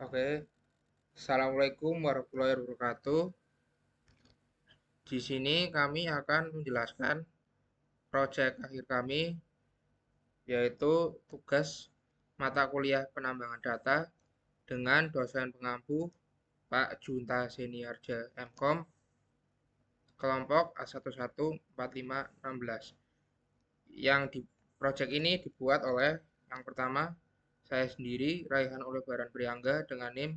Oke, Assalamualaikum warahmatullahi wabarakatuh. Di sini kami akan menjelaskan proyek akhir kami, yaitu tugas mata kuliah penambangan data dengan dosen pengampu Pak Junta Seniarja MKOM, kelompok A114516. Yang di proyek ini dibuat oleh yang pertama saya sendiri, Raihan Olebaran Priangga dengan NIM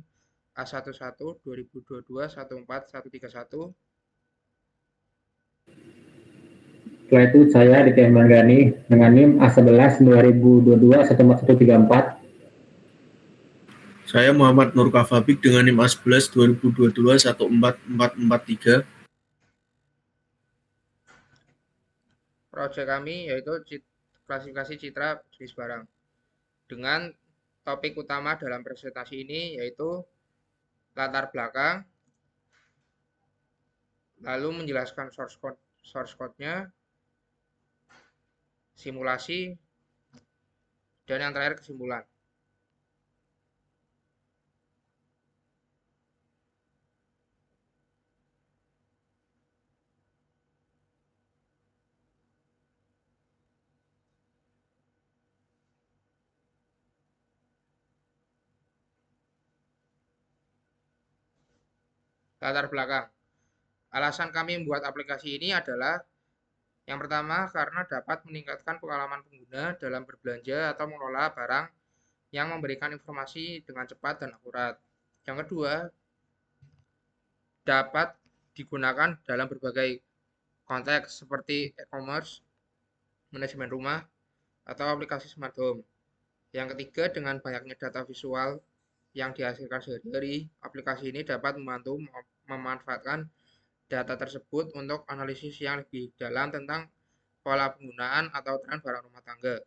A11 2022 14131. Setelah itu saya Ditya Manggani dengan NIM A11 2022 14134. Saya Muhammad Nur Kafabik dengan NIM A11 2022 14443. Proyek kami yaitu klasifikasi citra jenis barang. Dengan topik utama dalam presentasi ini yaitu latar belakang, lalu menjelaskan source code-nya, simulasi, dan yang terakhir kesimpulan. Latar belakang. Alasan kami membuat aplikasi ini adalah yang pertama karena dapat meningkatkan pengalaman pengguna dalam berbelanja atau mengelola barang yang memberikan informasi dengan cepat dan akurat. Yang kedua, dapat digunakan dalam berbagai konteks seperti e-commerce, manajemen rumah, atau aplikasi smart home. Yang ketiga, dengan banyaknya data visual yang dihasilkan sehari-hari, aplikasi ini dapat membantu memanfaatkan data tersebut untuk analisis yang lebih dalam tentang pola penggunaan atau tren barang rumah tangga.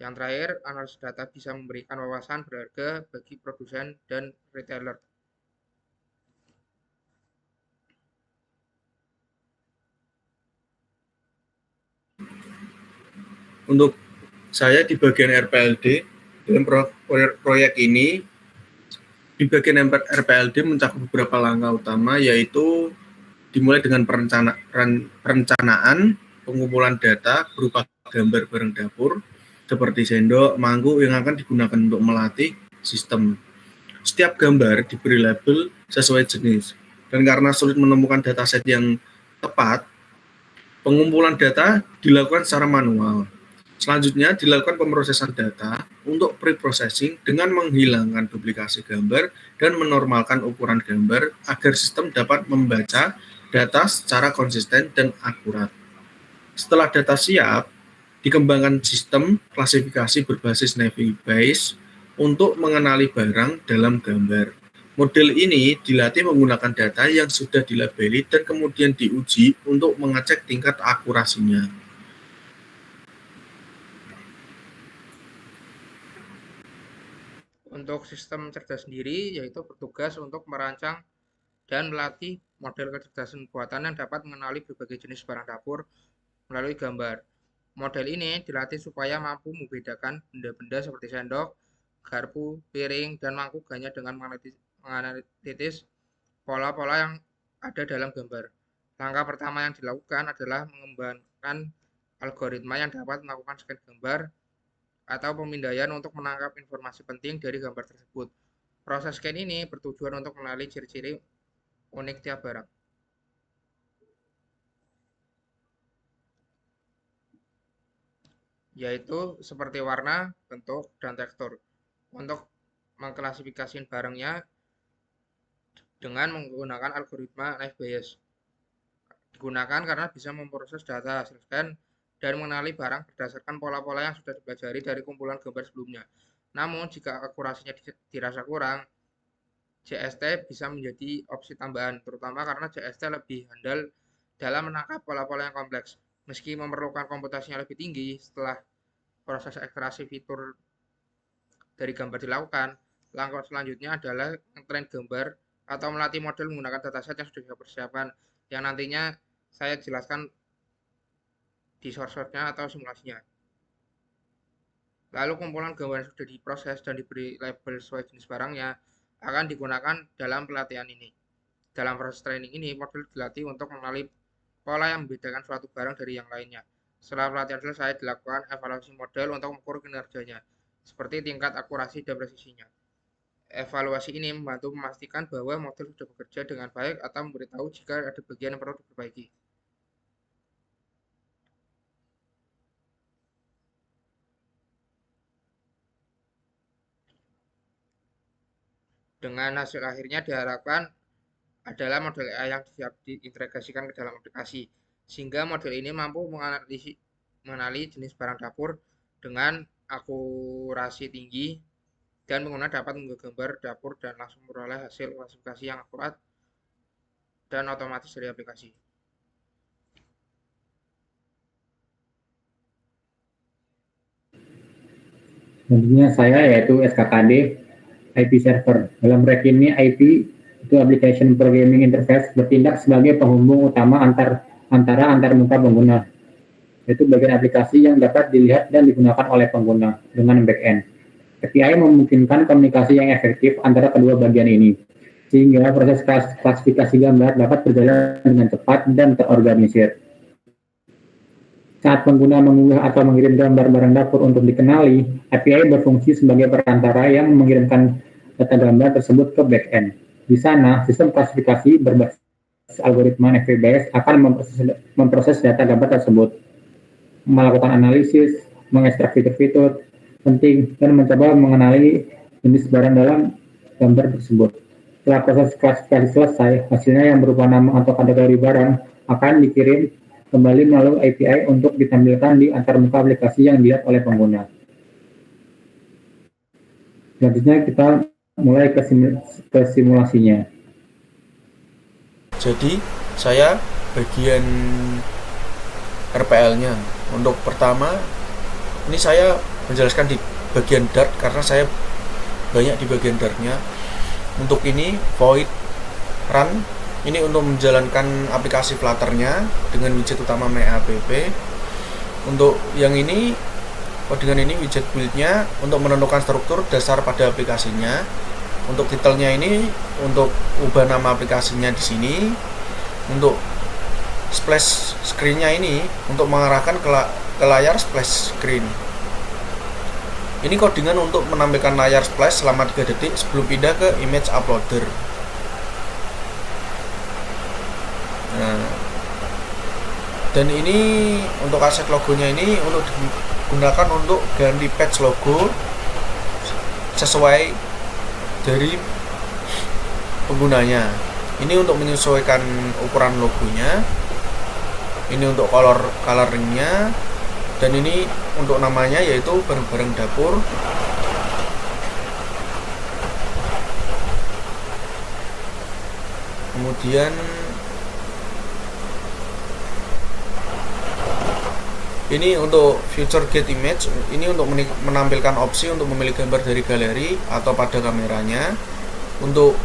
Yang terakhir, analisis data bisa memberikan wawasan berharga bagi produsen dan retailer. Untuk saya di bagian RPLD, dalam proyek ini, di bagian RPLD mencakup beberapa langkah utama, yaitu dimulai dengan perencanaan, pengumpulan data berupa gambar barang dapur, seperti sendok, mangkuk yang akan digunakan untuk melatih sistem. Setiap gambar diberi label sesuai jenis, dan karena sulit menemukan dataset yang tepat, pengumpulan data dilakukan secara manual. Selanjutnya dilakukan pemrosesan data untuk pre-processing dengan menghilangkan duplikasi gambar dan menormalkan ukuran gambar agar sistem dapat membaca data secara konsisten dan akurat. Setelah data siap, dikembangkan sistem klasifikasi berbasis Navier-Bayes untuk mengenali barang dalam gambar. Model ini dilatih menggunakan data yang sudah dilabeli dan kemudian diuji untuk mengecek tingkat akurasinya. Untuk sistem cerdas sendiri, yaitu bertugas untuk merancang dan melatih model kecerdasan buatan yang dapat mengenali berbagai jenis barang dapur melalui gambar. Model ini dilatih supaya mampu membedakan benda-benda seperti sendok, garpu, piring, dan mangkuk hanya dengan menganalisis pola-pola yang ada dalam gambar. Langkah pertama yang dilakukan adalah mengembangkan algoritma yang dapat melakukan scan gambar atau pemindaian untuk menangkap informasi penting dari gambar tersebut. Proses scan ini bertujuan untuk mengenali ciri-ciri unik tiap barang. Yaitu seperti warna, bentuk, dan tekstur. Untuk mengklasifikasi barangnya dengan menggunakan algoritma Navier-Bayes. Digunakan karena bisa memproses data hasil scan dan mengenali barang berdasarkan pola-pola yang sudah dipelajari dari kumpulan gambar sebelumnya. Namun, jika akurasinya dirasa kurang, JST bisa menjadi opsi tambahan, terutama karena JST lebih handal dalam menangkap pola-pola yang kompleks. Meski memerlukan komputasinya lebih tinggi, setelah proses ekstraksi fitur dari gambar dilakukan, langkah selanjutnya adalah ngetrain gambar atau melatih model menggunakan dataset yang sudah dipersiapkan, yang nantinya saya jelaskan di source-nya atau simulasinya. Lalu kumpulan gambar yang sudah diproses dan diberi label sesuai jenis barangnya akan digunakan dalam pelatihan ini. Dalam proses training ini, model dilatih untuk mengenali pola yang membedakan suatu barang dari yang lainnya. Setelah pelatihan selesai, dilakukan evaluasi model untuk mengukur kinerjanya, seperti tingkat akurasi dan presisinya. Evaluasi ini membantu memastikan bahwa model sudah bekerja dengan baik atau memberitahu jika ada bagian yang perlu diperbaiki. Dengan hasil akhirnya diharapkan adalah model AI yang siap diintegrasikan ke dalam aplikasi, sehingga model ini mampu mengenali jenis barang dapur dengan akurasi tinggi, dan pengguna dapat mengunggah gambar dapur dan langsung memperoleh hasil klasifikasi yang akurat dan otomatis dari aplikasi. Selanjutnya saya yaitu SKKD IP Server. Dalam proyek ini IP itu Application Programming Interface bertindak sebagai penghubung utama antara muka pengguna, yaitu bagian aplikasi yang dapat dilihat dan digunakan oleh pengguna dengan backend. API memungkinkan komunikasi yang efektif antara kedua bagian ini, sehingga proses klasifikasi gambar dapat berjalan dengan cepat dan terorganisir. Saat pengguna mengunggah atau mengirim gambar barang dapur untuk dikenali, API berfungsi sebagai perantara yang mengirimkan data gambar tersebut ke backend. Di sana, sistem klasifikasi berbasis algoritma FPBAS akan memproses data gambar tersebut, melakukan analisis, mengekstrak fitur-fitur penting, dan mencoba mengenali jenis barang dalam gambar tersebut. Setelah proses klasifikasi selesai, hasilnya yang berupa nama atau kategori barang akan dikirim kembali melalui API untuk ditampilkan di antarmuka aplikasi yang dilihat oleh pengguna. Selanjutnya kita mulai ke simulasinya. Jadi saya bagian RPL-nya. Untuk pertama, ini saya menjelaskan di bagian Dart karena saya banyak di bagian Dart-nya. Untuk ini void run, ini untuk menjalankan aplikasi Flutter-nya dengan widget utama MAPP. Untuk yang ini, codingan ini widget build-nya untuk menentukan struktur dasar pada aplikasinya. Untuk titelnya ini untuk ubah nama aplikasinya di sini. Untuk splash screen-nya ini untuk mengarahkan ke layar splash screen. Ini codingan untuk menampilkan layar splash selama 3 detik sebelum pindah ke image uploader. Nah, dan ini untuk aset logonya ini untuk digunakan untuk ganti patch logo sesuai dari penggunanya. Ini untuk menyesuaikan ukuran logonya, ini untuk coloringnya, dan ini untuk namanya yaitu barang-barang dapur. Kemudian ini untuk future get image, ini untuk menampilkan opsi untuk memilih gambar dari galeri atau pada kameranya. Untuk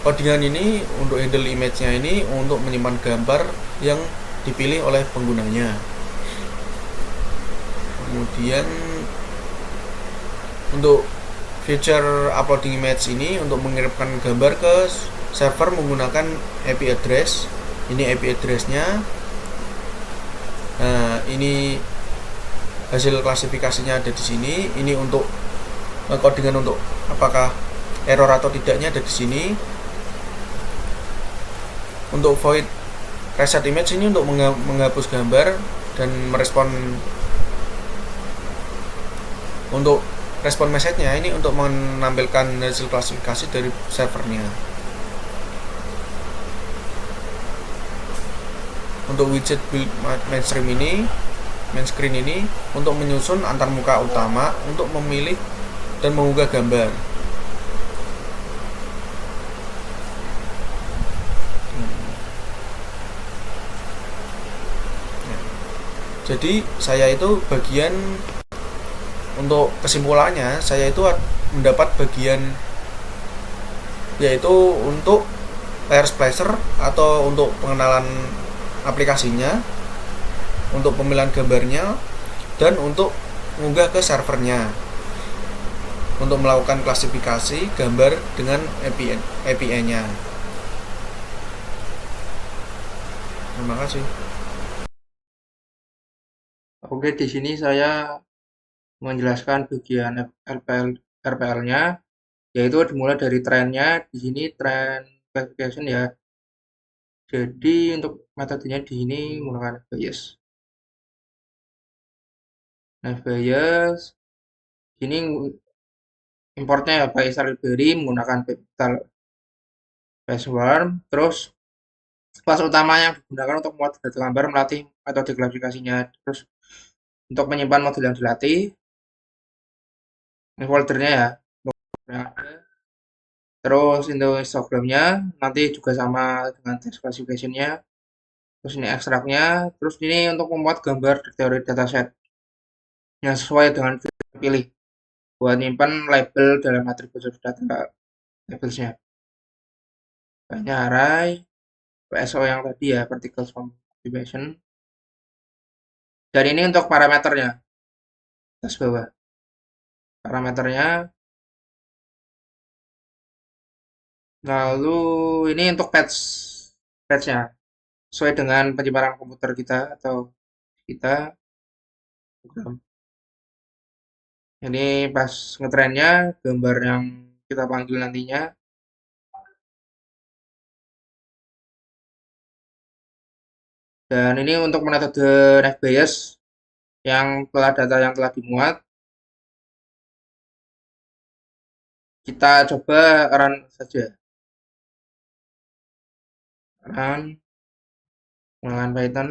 codingan ini untuk handle image-nya ini untuk menyimpan gambar yang dipilih oleh penggunanya. Kemudian untuk feature uploading image ini untuk mengirimkan gambar ke server menggunakan IP address. Ini IP address-nya. Nah, ini hasil klasifikasinya ada di sini. Ini untuk codingan untuk apakah error atau tidaknya ada di sini. Untuk void reset image ini untuk menghapus gambar dan merespon. Untuk respon message-nya ini untuk menampilkan hasil klasifikasi dari servernya. Untuk widget build main screen ini untuk menyusun antarmuka utama untuk memilih dan mengunggah gambar. Jadi saya itu bagian untuk kesimpulannya, saya itu mendapat bagian yaitu untuk layar splasher atau untuk pengenalan aplikasinya, untuk pemilihan gambarnya, dan untuk mengunggah ke servernya. untuk melakukan klasifikasi gambar dengan API-nya. Terima kasih. Oke, di sini saya menjelaskan bagian RPL-nya, yaitu dimulai dari trennya. Di sini trend classification ya. Jadi untuk metodenya di sini menggunakan bias. Nah, bias ini importnya ya by library menggunakan capital Passworm. Terus kelas utama yang digunakan untuk membuat data gambar melatih metode klasifikasinya. Terus untuk menyimpan model yang dilatih, ini foldernya ya. Yang ada. Terus untuk histogramnya nanti juga sama dengan text classification-nya. Terus ini ekstraknya. Terus ini untuk membuat gambar teori dataset yang sesuai dengan fitur yang pilih buat nyimpan label dalam atribut data labelsnya. Banyak array, PSO yang tadi ya, particle from activation. Dan ini untuk parameternya, atas bawah. Parameternya, lalu ini untuk patch-nya, sesuai dengan penyebaran komputer kita atau kita program. Ini pas ngetrennya, gambar yang kita panggil nantinya. Dan ini untuk metode NavBias yang telah data yang telah dimuat. Kita coba run saja. Run menggunakan Python.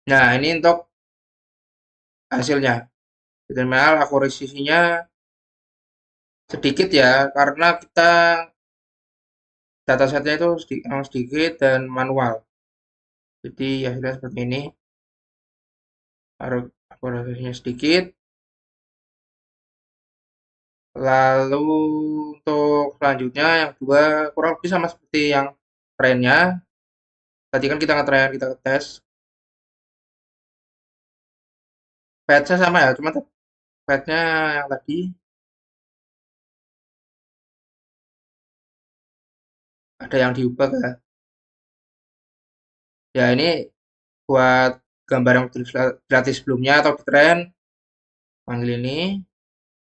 Nah, ini untuk hasilnya. Di terminal akurasinya sedikit ya, karena kita datasetnya itu sedikit dan manual. Jadi hasilnya seperti ini. Akurasinya sedikit. Lalu untuk selanjutnya yang dua kurang lebih sama seperti yang trennya. Tadi kan kita ngetren, kita ngetes. Patch-nya sama ya, cuma patch-nya yang tadi ada yang diubah ya. Ya ini buat gambar yang gratis sebelumnya atau di tren, panggil ini.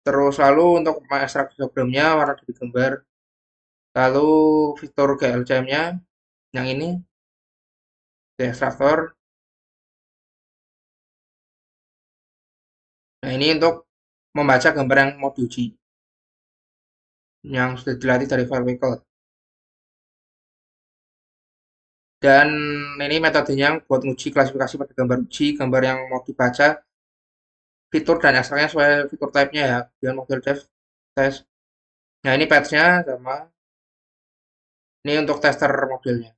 Terus lalu untuk mengekstrak diagramnya warna dari gambar. Lalu fitur GLCM-nya yang ini di ekstraktor. Nah ini untuk membaca gambar yang mau diuji, yang sudah dilatih dari file vehicle. Dan ini metodenya buat uji klasifikasi pada gambar uji, gambar yang mau dibaca, fitur dan ekstraknya sesuai fitur type-nya ya, dengan model test. Nah ini patch-nya sama. Ini untuk tester modelnya.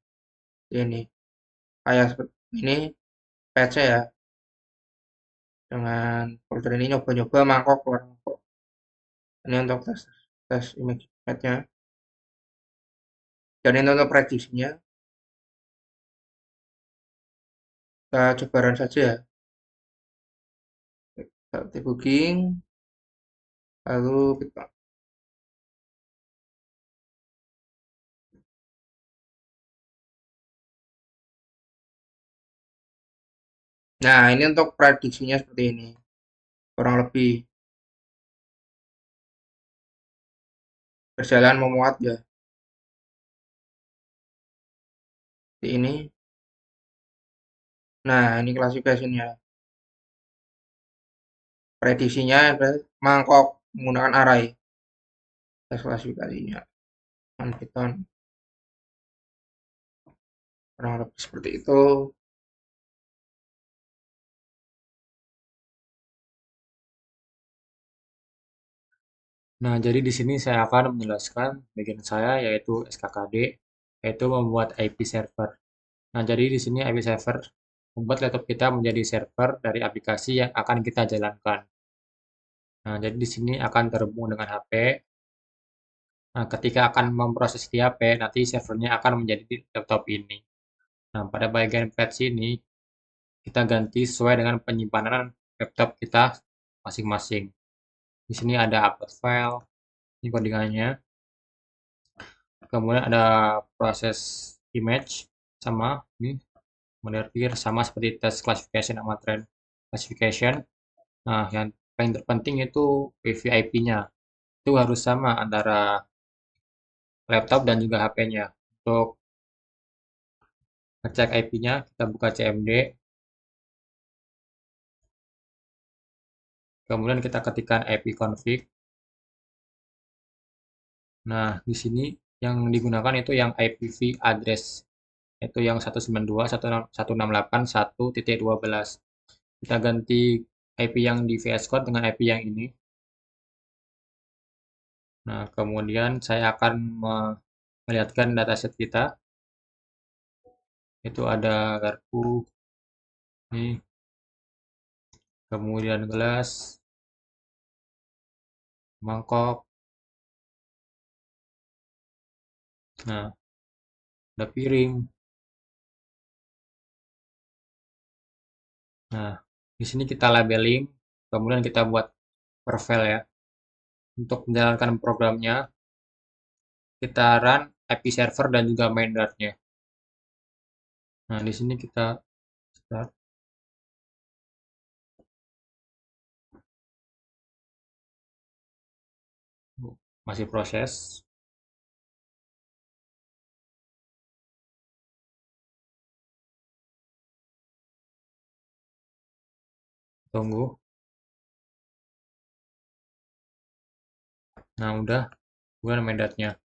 Ini kayak seperti ini patch-nya ya. Dengan folder ini nyoba-nyoba mangkok keluar mangkok. Ini untuk tes image patch-nya. Dan ini untuk prediksinya. Kita coba run saja ya. Kita debugging. Lalu kita. Nah ini untuk prediksinya seperti ini. Kurang lebih berjalan memuat ya. Seperti ini. Nah ini klasifikasinya. Prediksinya mangkok menggunakan array. Tes klasifikasinya. Python. Kurang lebih seperti itu. Nah, jadi di sini saya akan menjelaskan bagian saya yaitu SKKD, yaitu membuat IP server. Nah, jadi di sini IP server membuat laptop kita menjadi server dari aplikasi yang akan kita jalankan. Nah, jadi di sini akan terhubung dengan HP. Nah, ketika akan memproses di HP, nanti servernya akan menjadi di laptop ini. Nah, pada bagian patch ini, kita ganti sesuai dengan penyimpanan laptop kita masing-masing. Di sini ada upload file, ini codingannya. Kemudian ada proses image, sama ini model peer, sama seperti test classification sama trend classification. Nah, yang paling terpenting itu PVIP-nya. Itu harus sama antara laptop dan juga HP-nya. Untuk ngecek IP-nya, kita buka CMD, kemudian kita ketikkan ipconfig. Nah, di sini yang digunakan itu yang IPv address, yaitu yang 192.168.1.12. Kita ganti IP yang di VS Code dengan IP yang ini. Nah, kemudian saya akan melihatkan dataset kita. Itu ada garpu, ini, kemudian gelas, mangkok. Nah, ada piring. Nah, di sini kita labeling, kemudian kita buat profile ya. Untuk menjalankan programnya, kita run IP server dan juga main.nya. Nah, di sini kita start. Masih proses. Tunggu. Nah, udah. Kemudian main.nya.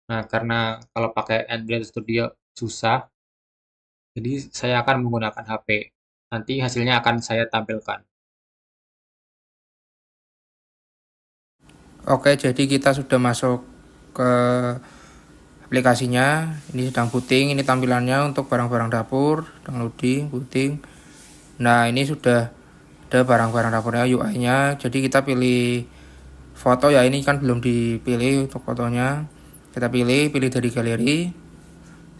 Nah, karena kalau pakai Android Studio susah, jadi saya akan menggunakan HP. Nanti hasilnya akan saya tampilkan. Oke, jadi kita sudah masuk ke aplikasinya. Ini sedang booting, ini tampilannya untuk barang-barang dapur, sedang loading, booting. Nah, ini sudah ada barang-barang dapurnya, UI-nya. Jadi kita pilih foto ya, ini kan belum dipilih untuk fotonya. Kita pilih dari galeri.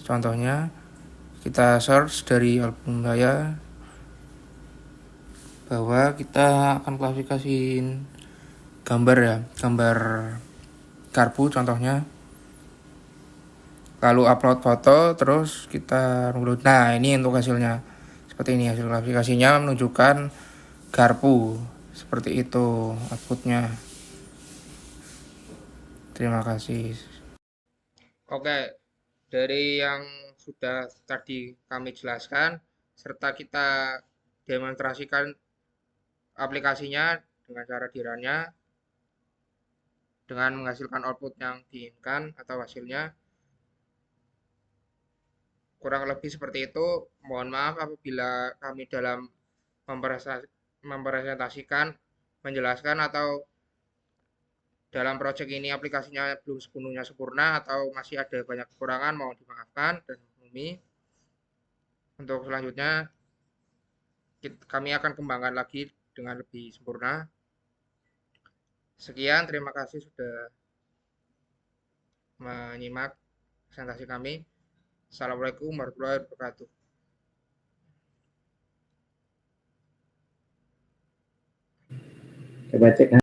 Contohnya, kita search dari album saya bahwa kita akan klasifikasiin gambar ya, gambar garpu contohnya. Lalu upload foto, terus kita download. Nah, ini untuk hasilnya. Seperti ini hasil klasifikasinya menunjukkan garpu. Seperti itu outputnya. Terima kasih. Oke, dari yang sudah tadi kami jelaskan, serta kita demonstrasikan aplikasinya dengan cara di-run-nya, dengan menghasilkan output yang diinginkan atau hasilnya, kurang lebih seperti itu. Mohon maaf apabila kami dalam mempresentasikan, menjelaskan atau dalam proyek ini aplikasinya belum sepenuhnya sempurna atau masih ada banyak kekurangan, mohon dimaafkan dan maklumi. Untuk selanjutnya kami akan kembangkan lagi dengan lebih sempurna. Sekian, terima kasih sudah menyimak presentasi kami. Assalamualaikum warahmatullahi wabarakatuh. Coba cek